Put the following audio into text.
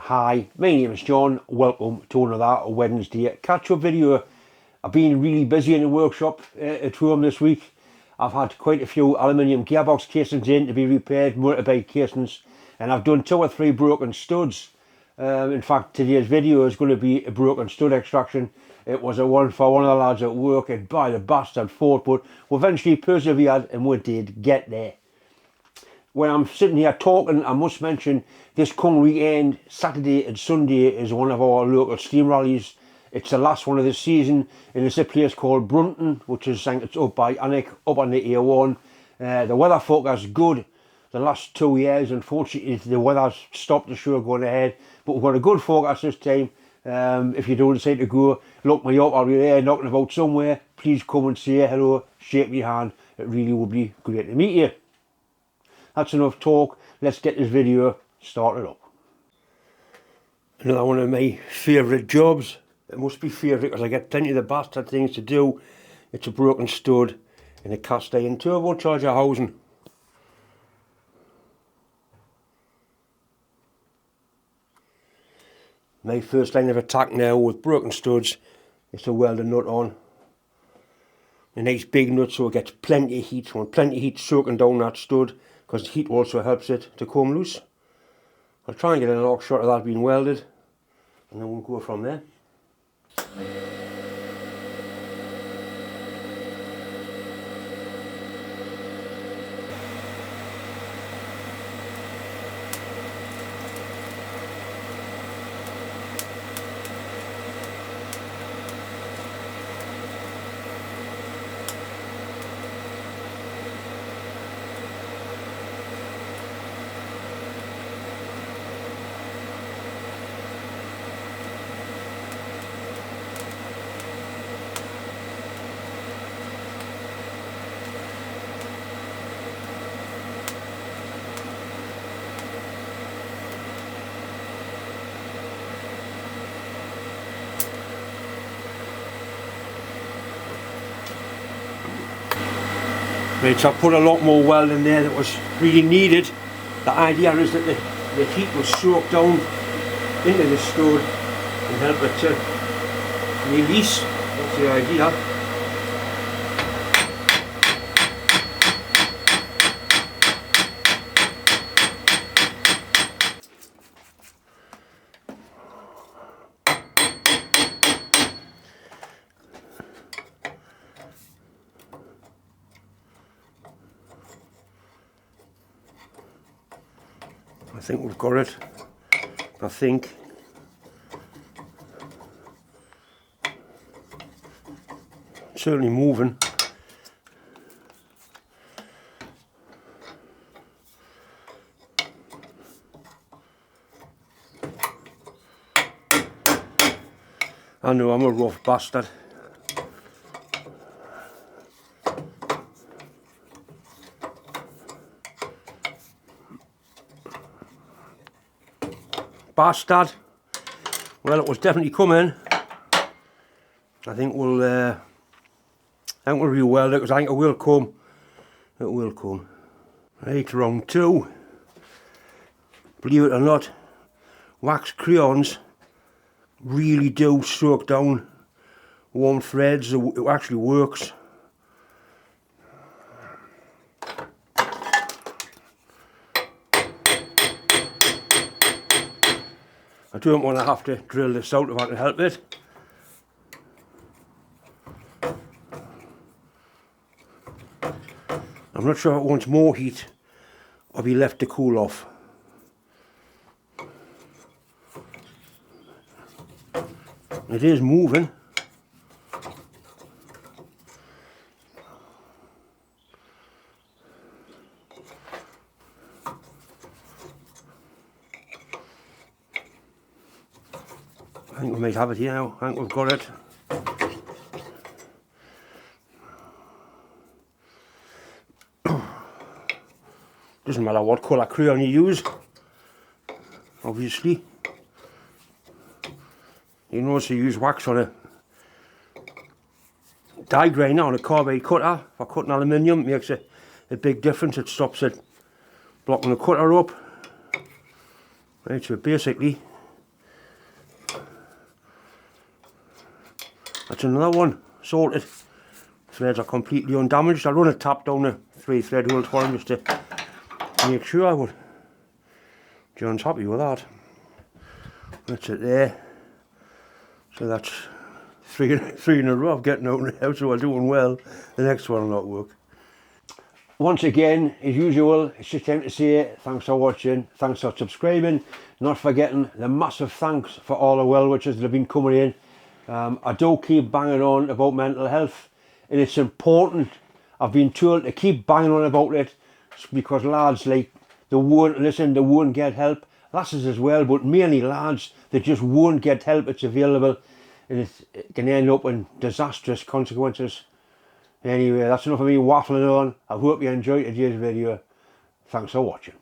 Hi, my name is John. Welcome to another Wednesday catch-up video. I've been really busy in the workshop at home this week. I've had quite a few aluminium gearbox casings in to be repaired, motorbike casings, and I've done 2 or 3 broken studs. In fact, today's video is going to be a broken stud extraction. It was a one for one of the lads at work, and by the bastard fought, but we eventually persevered and we did get there. When I'm sitting here talking, I must mention this coming weekend, Saturday and Sunday, is one of our local steam rallies. It's the last one of the season, and it's a place called Brunton, which is it's up by Alnwick, up on the A1. The weather forecast is good. The last 2 years, unfortunately, the weather's stopped the show going ahead, but we've got a good forecast this time. If you don't decide to go, look me up, I'll be there knocking about somewhere. Please come and say hello, shake my hand. It really would be great to meet you. That's enough talk. Let's get this video started up. Another one of my favourite jobs. It must be favourite because I get plenty of the bastard things to do. It's a broken stud in a cast iron turbocharger housing. My first line of attack now with broken studs is to weld a nut on. A nice big nut so it gets plenty of heat. I want plenty of heat soaking down that stud, because the heat also helps it to come loose. I'll try and get an arc shot of that being welded, and then we'll go from there. Right, so I put a lot more weld in there that was really needed. The idea is that the heat will soak down into the stud and help it to release. That's the idea. I think we've got it. I think. It's certainly moving. I know I'm a rough bastard. Bastard. Well, it was definitely coming. I think we'll re-weld it because I think it will come. It will come. Right, round 2. Believe it or not, wax crayons really do soak down warm threads. It actually works. I don't want to have to drill this out if I can help it. I'm not sure if it wants more heat or be left to cool off. It is moving. I think we might have it here now. I think we've got it. Doesn't matter what colour crayon you use, obviously. You can also use wax on a die grinder on a carbide cutter for cutting aluminium. It makes a big difference. It stops it blocking the cutter up. Right, so basically That's another one sorted. Threads are completely undamaged. I run a tap down the 3 thread holes for him just to make sure I would. John's happy with that. That's it there. So that's three in a row of getting out now, so we're doing well. The next one will not work. Once again, as usual, it's just time to say thanks for watching, thanks for subscribing, not forgetting the massive thanks for all the well wishes that have been coming in. I do keep banging on about mental health, and it's important. I've been told to keep banging on about it because lads, like, they won't listen, they won't get help. Lasses as well, but mainly lads, they just won't get help. It's available, and it can end up in disastrous consequences. Anyway, that's enough of me waffling on. I hope you enjoyed today's video. Thanks for watching.